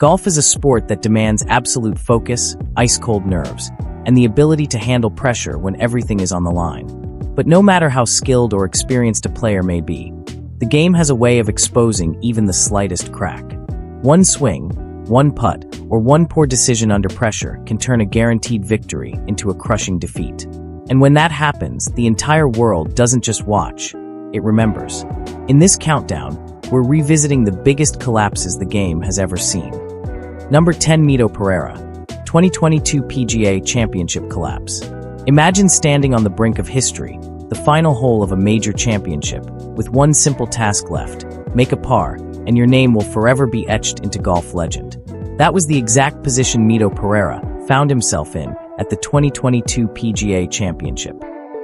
Golf is a sport that demands absolute focus, ice-cold nerves, and the ability to handle pressure when everything is on the line. But no matter how skilled or experienced a player may be, the game has a way of exposing even the slightest crack. One swing, one putt, or one poor decision under pressure can turn a guaranteed victory into a crushing defeat. And when that happens, the entire world doesn't just watch, it remembers. In this countdown, we're revisiting the biggest collapses the game has ever seen. Number 10. Mito Pereira, 2022 PGA Championship collapse. Imagine standing on the brink of history, the final hole of a major championship, with one simple task left: make a par, and your name will forever be etched into golf legend. That was the exact position Mito Pereira found himself in at the 2022 PGA Championship.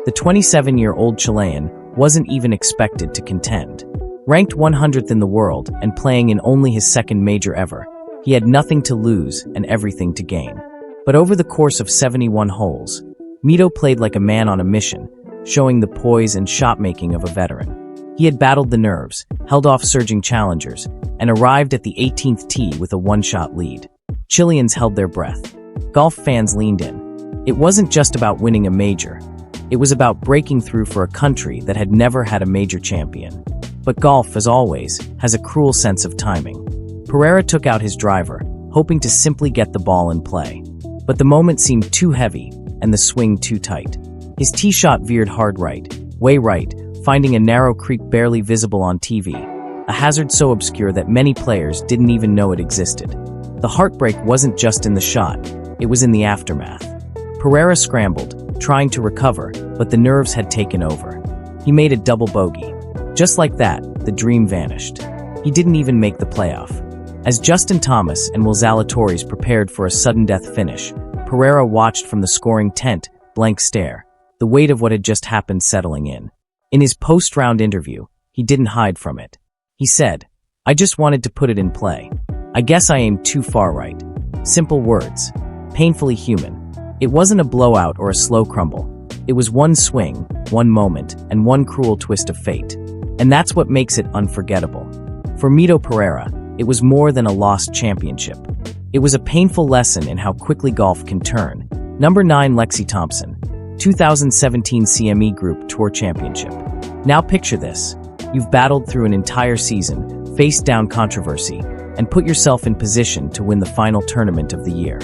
The 27-year-old Chilean wasn't even expected to contend. Ranked 100th in the world and playing in only his second major ever, he had nothing to lose and everything to gain. But over the course of 71 holes, Mito played like a man on a mission, showing the poise and shot-making of a veteran. He had battled the nerves, held off surging challengers, and arrived at the 18th tee with a one-shot lead. Chileans held their breath. Golf fans leaned in. It wasn't just about winning a major. It was about breaking through for a country that had never had a major champion. But golf, as always, has a cruel sense of timing. Pereira took out his driver, hoping to simply get the ball in play. But the moment seemed too heavy, and the swing too tight. His tee shot veered hard right, way right, finding a narrow creek barely visible on TV, a hazard so obscure that many players didn't even know it existed. The heartbreak wasn't just in the shot, it was in the aftermath. Pereira scrambled, trying to recover, but the nerves had taken over. He made a double bogey. Just like that, the dream vanished. He didn't even make the playoff. As Justin Thomas and Will Zalatoris prepared for a sudden-death finish, Pereira watched from the scoring tent, blank stare, the weight of what had just happened settling in. In his post-round interview, he didn't hide from it. He said, "I just wanted to put it in play. I guess I aimed too far right." Simple words, painfully human. It wasn't a blowout or a slow crumble. It was one swing, one moment, and one cruel twist of fate. And that's what makes it unforgettable. For Mito Pereira, it was more than a lost championship. It was a painful lesson in how quickly golf can turn. Number 9. Lexi Thompson, 2017 CME Group Tour Championship. Now picture this. You've battled through an entire season, faced down controversy, and put yourself in position to win the final tournament of the year.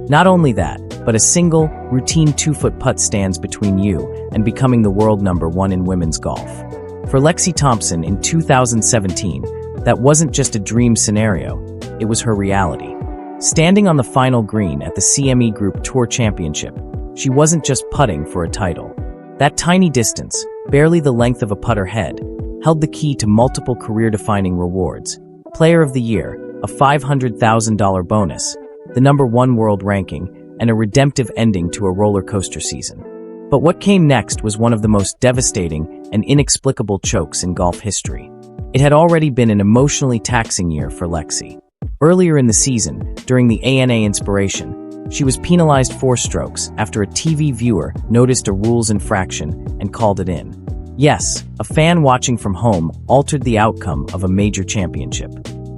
Not only that, but a single, routine 2-foot putt stands between you and becoming the world number 1 in women's golf. For Lexi Thompson in 2017, that wasn't just a dream scenario, it was her reality. Standing on the final green at the CME Group Tour Championship, she wasn't just putting for a title. That tiny distance, barely the length of a putter head, held the key to multiple career-defining rewards: Player of the Year, a $500,000 bonus, the number 1 world ranking, and a redemptive ending to a roller coaster season. But what came next was one of the most devastating and inexplicable chokes in golf history. It had already been an emotionally taxing year for Lexi. Earlier in the season, during the ANA Inspiration, she was penalized 4 strokes after a TV viewer noticed a rules infraction and called it in. Yes, a fan watching from home altered the outcome of a major championship.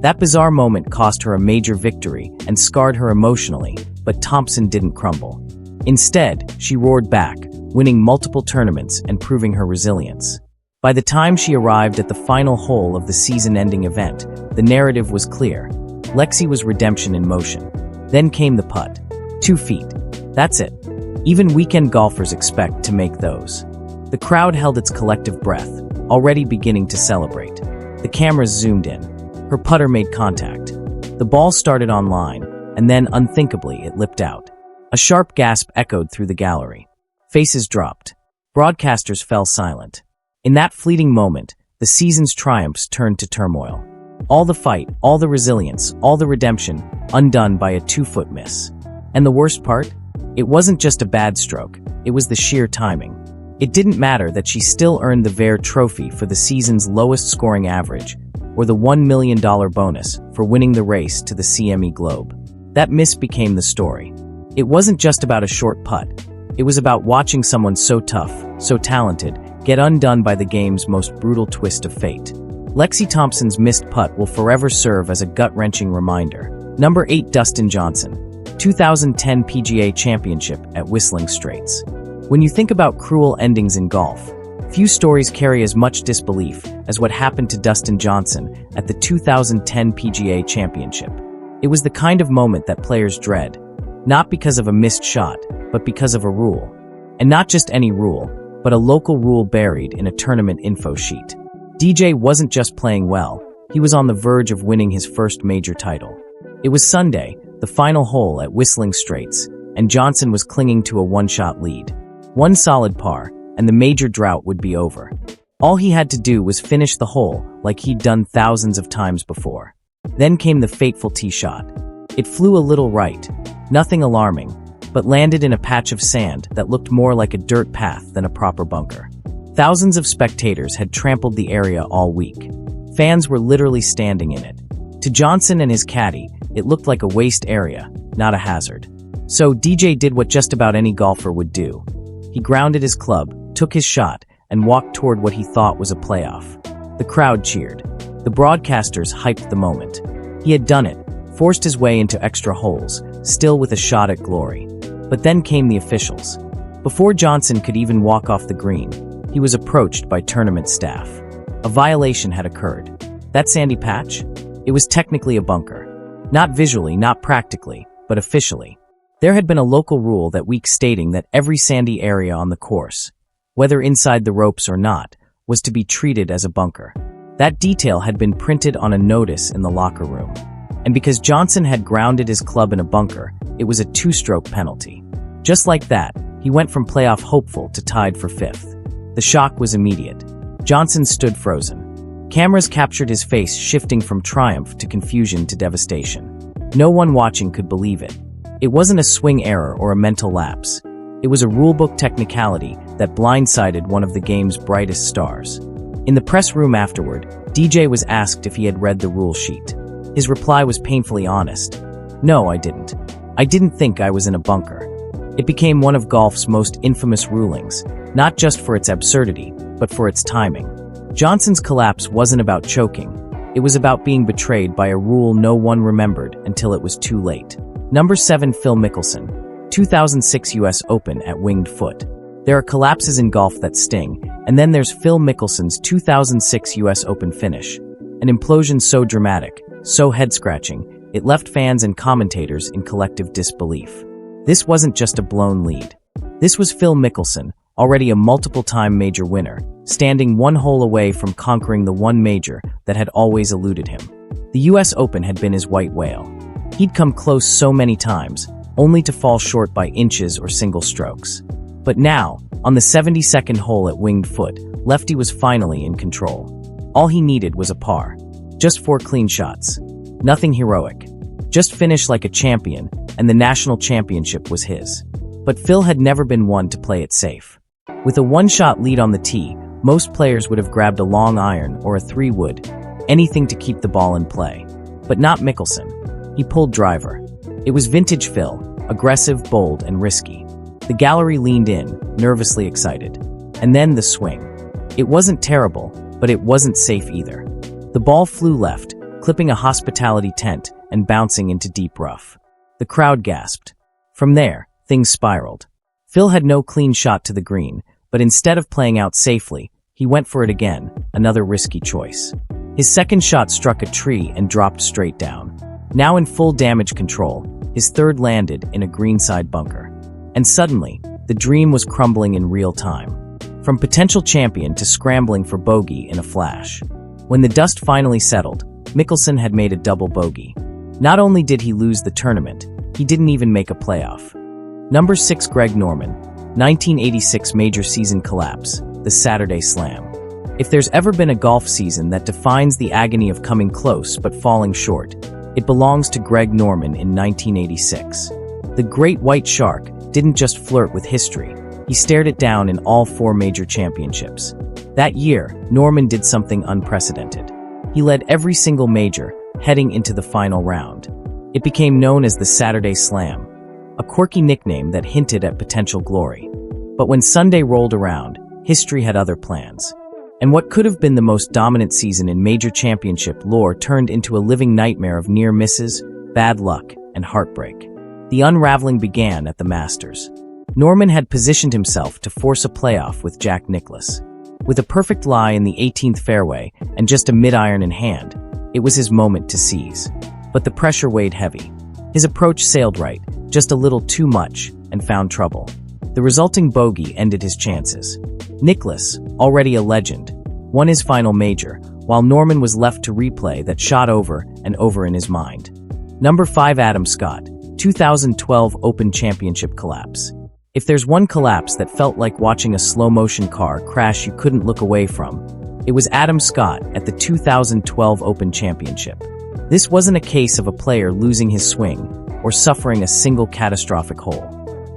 That bizarre moment cost her a major victory and scarred her emotionally, but Thompson didn't crumble. Instead, she roared back, winning multiple tournaments and proving her resilience. By the time she arrived at the final hole of the season-ending event, the narrative was clear. Lexi was redemption in motion. Then came the putt. 2 feet. That's it. Even weekend golfers expect to make those. The crowd held its collective breath, already beginning to celebrate. The cameras zoomed in. Her putter made contact. The ball started on line, and then, unthinkably, it lipped out. A sharp gasp echoed through the gallery. Faces dropped. Broadcasters fell silent. In that fleeting moment, the season's triumphs turned to turmoil. All the fight, all the resilience, all the redemption, undone by a 2-foot miss. And the worst part? It wasn't just a bad stroke, it was the sheer timing. It didn't matter that she still earned the Vare Trophy for the season's lowest scoring average, or the $1 million bonus for winning the race to the CME Globe. That miss became the story. It wasn't just about a short putt. It was about watching someone so tough, so talented, get undone by the game's most brutal twist of fate. Lexi Thompson's missed putt will forever serve as a gut-wrenching reminder. Number 8. Dustin Johnson, 2010 PGA Championship at Whistling Straits. When you think about cruel endings in golf, few stories carry as much disbelief as what happened to Dustin Johnson at the 2010 PGA Championship. It was the kind of moment that players dread, not because of a missed shot, but because of a rule. And not just any rule, but a local rule buried in a tournament info sheet. DJ wasn't just playing well, he was on the verge of winning his first major title. It was Sunday, the final hole at Whistling Straits, and Johnson was clinging to a one-shot lead. One solid par, and the major drought would be over. All he had to do was finish the hole like he'd done thousands of times before. Then came the fateful tee shot. It flew a little right, nothing alarming, but landed in a patch of sand that looked more like a dirt path than a proper bunker. Thousands of spectators had trampled the area all week. Fans were literally standing in it. To Johnson and his caddy, it looked like a waste area, not a hazard. So DJ did what just about any golfer would do. He grounded his club, took his shot, and walked toward what he thought was a playoff. The crowd cheered. The broadcasters hyped the moment. He had done it, forced his way into extra holes, still with a shot at glory. But then came the officials. Before Johnson could even walk off the green, he was approached by tournament staff. A violation had occurred. That sandy patch? It was technically a bunker. Not visually, not practically, but officially. There had been a local rule that week stating that every sandy area on the course, whether inside the ropes or not, was to be treated as a bunker. That detail had been printed on a notice in the locker room. And because Johnson had grounded his club in a bunker, it was a two-stroke penalty. Just like that, he went from playoff hopeful to tied for fifth. The shock was immediate. Johnson stood frozen. Cameras captured his face shifting from triumph to confusion to devastation. No one watching could believe it. It wasn't a swing error or a mental lapse. It was a rulebook technicality that blindsided one of the game's brightest stars. In the press room afterward, DJ was asked if he had read the rule sheet. His reply was painfully honest. No, I didn't. I didn't think I was in a bunker. It became one of golf's most infamous rulings, not just for its absurdity, but for its timing. Johnson's collapse wasn't about choking. It was about being betrayed by a rule no one remembered until it was too late. Number 7. Phil Mickelson, 2006 US Open at Winged Foot. There are collapses in golf that sting, and then there's Phil Mickelson's 2006 US Open finish. An implosion so dramatic, so head-scratching, it left fans and commentators in collective disbelief. This wasn't just a blown lead. This was Phil Mickelson, already a multiple-time major winner, standing one hole away from conquering the one major that had always eluded him. The US Open had been his white whale. He'd come close so many times, only to fall short by inches or single strokes. But now, on the 72nd hole at Winged Foot, Lefty was finally in control. All he needed was a par. Just 4 clean shots. Nothing heroic. Just finish like a champion, and the national championship was his. But Phil had never been one to play it safe. With a one-shot lead on the tee, most players would have grabbed a long iron or a 3-wood, anything to keep the ball in play. But not Mickelson. He pulled driver. It was vintage Phil, aggressive, bold, and risky. The gallery leaned in, nervously excited. And then the swing. It wasn't terrible, but it wasn't safe either. The ball flew left, clipping a hospitality tent and bouncing into deep rough. The crowd gasped. From there, things spiraled. Phil had no clean shot to the green, but instead of playing out safely, he went for it again, another risky choice. His second shot struck a tree and dropped straight down. Now in full damage control, his third landed in a greenside bunker. And suddenly, the dream was crumbling in real time. From potential champion to scrambling for bogey in a flash. When the dust finally settled, Mickelson had made a double bogey. Not only did he lose the tournament, he didn't even make a playoff. Number 6. Greg Norman, 1986 major season collapse, the Saturday Slam. If there's ever been a golf season that defines the agony of coming close but falling short, it belongs to Greg Norman in 1986. The Great White Shark didn't just flirt with history, he stared it down in all 4 major championships. That year, Norman did something unprecedented. He led every single major, heading into the final round. It became known as the Saturday Slam, a quirky nickname that hinted at potential glory. But when Sunday rolled around, history had other plans. And what could have been the most dominant season in major championship lore turned into a living nightmare of near misses, bad luck, and heartbreak. The unraveling began at the Masters. Norman had positioned himself to force a playoff with Jack Nicklaus. With a perfect lie in the 18th fairway and just a mid-iron in hand, it was his moment to seize. But the pressure weighed heavy. His approach sailed right, just a little too much, and found trouble. The resulting bogey ended his chances. Nicklaus, already a legend, won his final major, while Norman was left to replay that shot over and over in his mind. Number 5. Adam Scott, 2012 Open Championship collapse. If there's one collapse that felt like watching a slow-motion car crash you couldn't look away from, it was Adam Scott at the 2012 Open Championship. This wasn't a case of a player losing his swing or suffering a single catastrophic hole.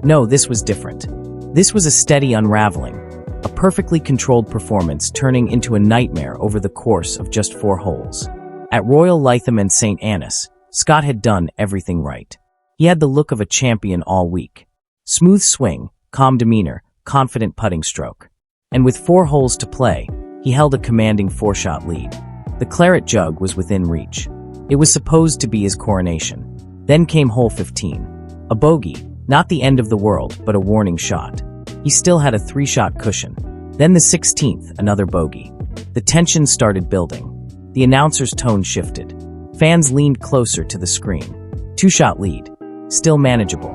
No, this was different. This was a steady unraveling, a perfectly controlled performance turning into a nightmare over the course of just 4 holes. At Royal Lytham and St. Annis, Scott had done everything right. He had the look of a champion all week. Smooth swing, calm demeanor, confident putting stroke. And with 4 holes to play, he held a commanding 4-shot lead. The claret jug was within reach. It was supposed to be his coronation. Then came hole 15. A bogey, not the end of the world, but a warning shot. He still had a 3-shot cushion. Then the 16th, another bogey. The tension started building. The announcer's tone shifted. Fans leaned closer to the screen. 2-shot lead. Still manageable.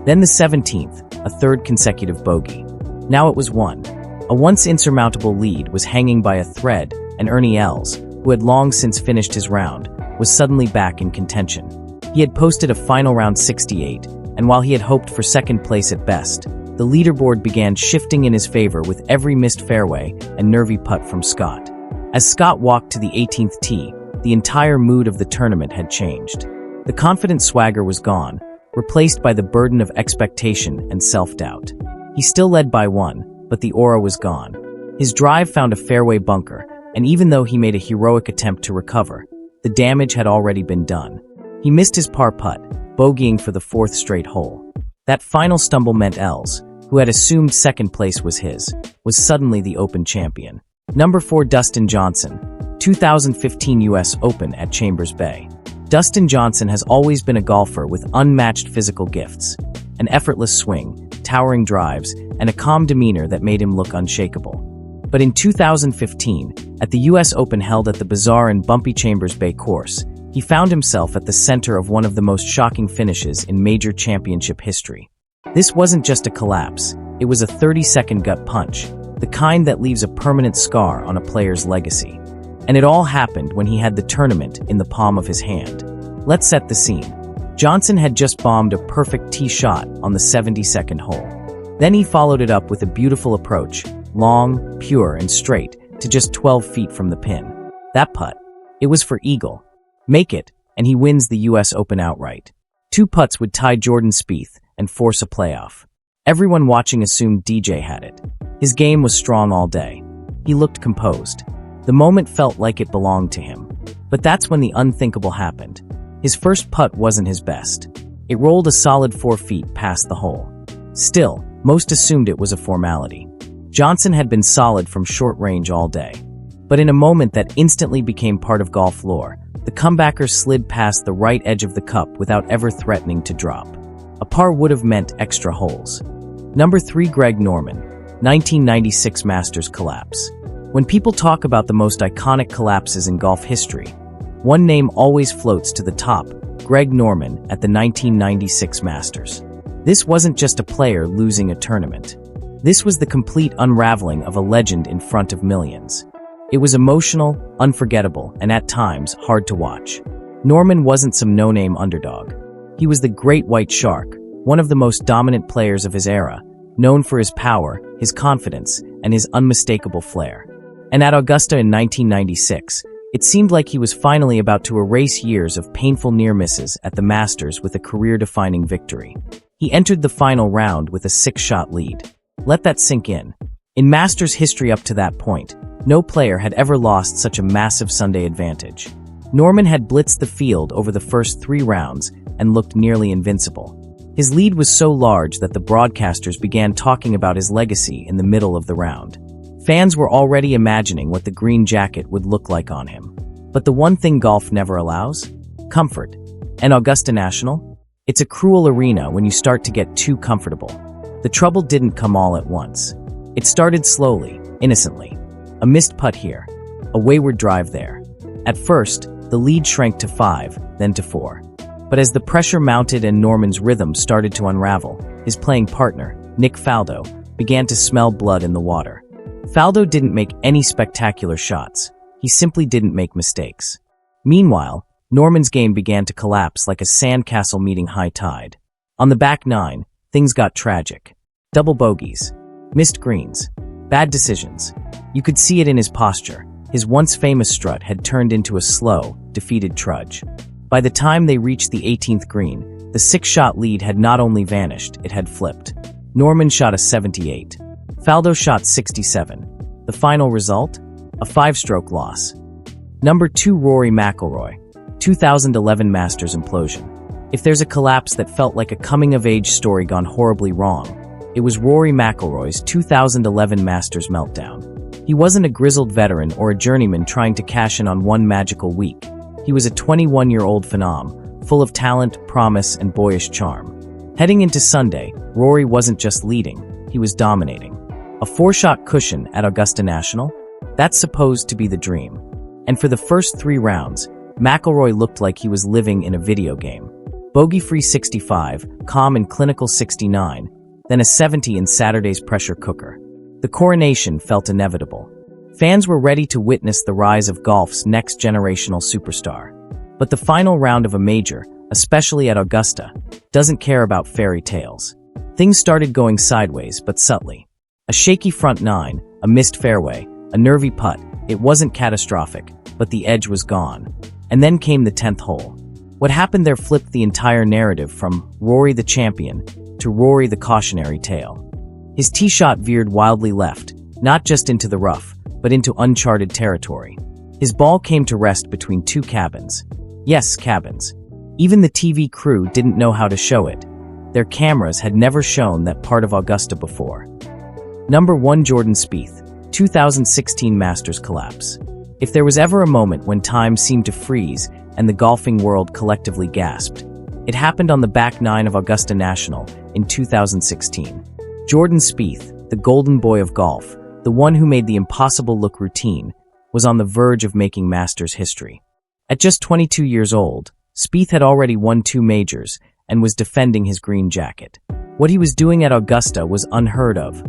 Then the 17th, a 3rd consecutive bogey. Now it was 1. A once insurmountable lead was hanging by a thread, and Ernie Els, who had long since finished his round, was suddenly back in contention. He had posted a final round 68, and while he had hoped for second place at best, the leaderboard began shifting in his favor with every missed fairway and nervy putt from Scott. As Scott walked to the 18th tee, the entire mood of the tournament had changed. The confident swagger was gone, replaced by the burden of expectation and self-doubt. He still led by 1, but the aura was gone. His drive found a fairway bunker, and even though he made a heroic attempt to recover, the damage had already been done. He missed his par putt, bogeying for the 4th straight hole. That final stumble meant Els, who had assumed second place was his, was suddenly the Open champion. Number 4. Dustin Johnson, 2015 US Open at Chambers Bay. Dustin Johnson has always been a golfer with unmatched physical gifts, an effortless swing, towering drives, and a calm demeanor that made him look unshakable. But in 2015, at the US Open held at the bizarre and bumpy Chambers Bay course, he found himself at the center of one of the most shocking finishes in major championship history. This wasn't just a collapse, it was a 30-second gut punch, the kind that leaves a permanent scar on a player's legacy. And it all happened when he had the tournament in the palm of his hand. Let's set the scene. Johnson had just bombed a perfect tee shot on the 72nd hole. Then he followed it up with a beautiful approach, long, pure, and straight, to just 12 feet from the pin. That putt. It was for eagle. Make it, and he wins the US Open outright. 2 putts would tie Jordan Spieth and force a playoff. Everyone watching assumed DJ had it. His game was strong all day. He looked composed. The moment felt like it belonged to him. But that's when the unthinkable happened. His first putt wasn't his best. It rolled a solid 4 feet past the hole. Still, most assumed it was a formality. Johnson had been solid from short range all day. But in a moment that instantly became part of golf lore, the comebacker slid past the right edge of the cup without ever threatening to drop. A par would have meant extra holes. Number 3. Greg Norman, 1996 Masters collapse. When people talk about the most iconic collapses in golf history, one name always floats to the top: Greg Norman at the 1996 Masters. This wasn't just a player losing a tournament. This was the complete unraveling of a legend in front of millions. It was emotional, unforgettable, and at times hard to watch. Norman wasn't some no-name underdog. He was the great white shark, one of the most dominant players of his era, known for his power, his confidence, and his unmistakable flair. And at Augusta in 1996, it seemed like he was finally about to erase years of painful near misses at the Masters with a career-defining victory. He entered the final round with a 6-shot lead. Let that sink in. In Masters history up to that point, no player had ever lost such a massive Sunday advantage. Norman had blitzed the field over the first 3 rounds and looked nearly invincible. His lead was so large that the broadcasters began talking about his legacy in the middle of the round. Fans were already imagining what the green jacket would look like on him. But the one thing golf never allows? Comfort. And Augusta National? It's a cruel arena when you start to get too comfortable. The trouble didn't come all at once. It started slowly, innocently. A missed putt here, a wayward drive there. At first, the lead shrank to 5, then to 4. But as the pressure mounted and Norman's rhythm started to unravel, his playing partner, Nick Faldo, began to smell blood in the water. Faldo didn't make any spectacular shots. He simply didn't make mistakes. Meanwhile, Norman's game began to collapse like a sandcastle meeting high tide. On the back nine, things got tragic. Double bogeys, missed greens, bad decisions. You could see it in his posture. His once famous strut had turned into a slow, defeated trudge. By the time they reached the 18th green, the 6-shot lead had not only vanished, it had flipped. Norman shot a 78. Faldo shot 67. The final result? A 5-stroke loss. Number 2, Rory McIlroy. 2011 Masters implosion. If there's a collapse that felt like a coming-of-age story gone horribly wrong, it was Rory McIlroy's 2011 Masters meltdown. He wasn't a grizzled veteran or a journeyman trying to cash in on one magical week. He was a 21-year-old phenom, full of talent, promise, and boyish charm. Heading into Sunday, Rory wasn't just leading, he was dominating. A 4-shot cushion at Augusta National? That's supposed to be the dream. And for the first 3 rounds, McIlroy looked like he was living in a video game. Bogey-free 65, calm and clinical 69, then a 70 in Saturday's pressure cooker. The coronation felt inevitable. Fans were ready to witness the rise of golf's next generational superstar. But the final round of a major, especially at Augusta, doesn't care about fairy tales. Things started going sideways, but subtly. A shaky front 9, a missed fairway, a nervy putt. It wasn't catastrophic, but the edge was gone. And then came the 10th hole. What happened there flipped the entire narrative from Rory the champion to Rory the cautionary tale. His tee shot veered wildly left, not just into the rough, but into uncharted territory. His ball came to rest between 2 cabins. Yes, cabins. Even the TV crew didn't know how to show it. Their cameras had never shown that part of Augusta before. Number 1, Jordan Spieth. 2016 Masters collapse. If there was ever a moment when time seemed to freeze and the golfing world collectively gasped, it happened on the back nine of Augusta National in 2016. Jordan Spieth, the golden boy of golf, the one who made the impossible look routine, was on the verge of making Masters history. At just 22 years old, Spieth had already won 2 majors and was defending his green jacket. What he was doing at Augusta was unheard of,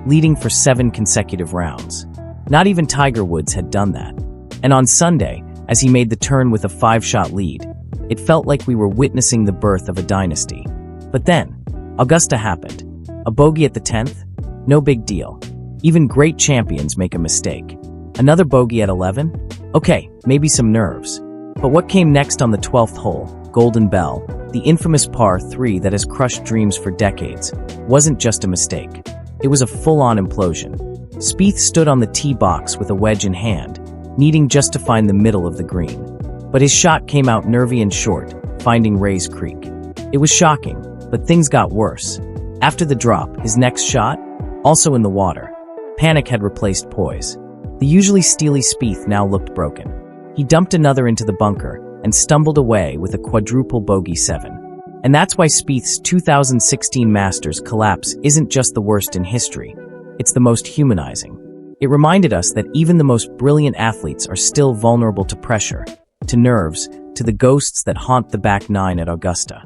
leading for 7 consecutive rounds. Not even Tiger Woods had done that. And on Sunday, as he made the turn with a 5-shot lead, it felt like we were witnessing the birth of a dynasty. But then, Augusta happened. A bogey at the 10th? No big deal. Even great champions make a mistake. Another bogey at 11? Okay, maybe some nerves. But what came next on the 12th hole, Golden Bell, the infamous par 3 that has crushed dreams for decades, wasn't just a mistake. It was a full-on implosion. Spieth stood on the tee box with a wedge in hand, needing just to find the middle of the green. But his shot came out nervy and short, finding Rays Creek. It was shocking, but things got worse. After the drop, his next shot? Also in the water. Panic had replaced poise. The usually steely Spieth now looked broken. He dumped another into the bunker and stumbled away with a quadruple bogey 7. And that's why Spieth's 2016 Masters collapse isn't just the worst in history. It's the most humanizing. It reminded us that even the most brilliant athletes are still vulnerable to pressure, to nerves, to the ghosts that haunt the back nine at Augusta.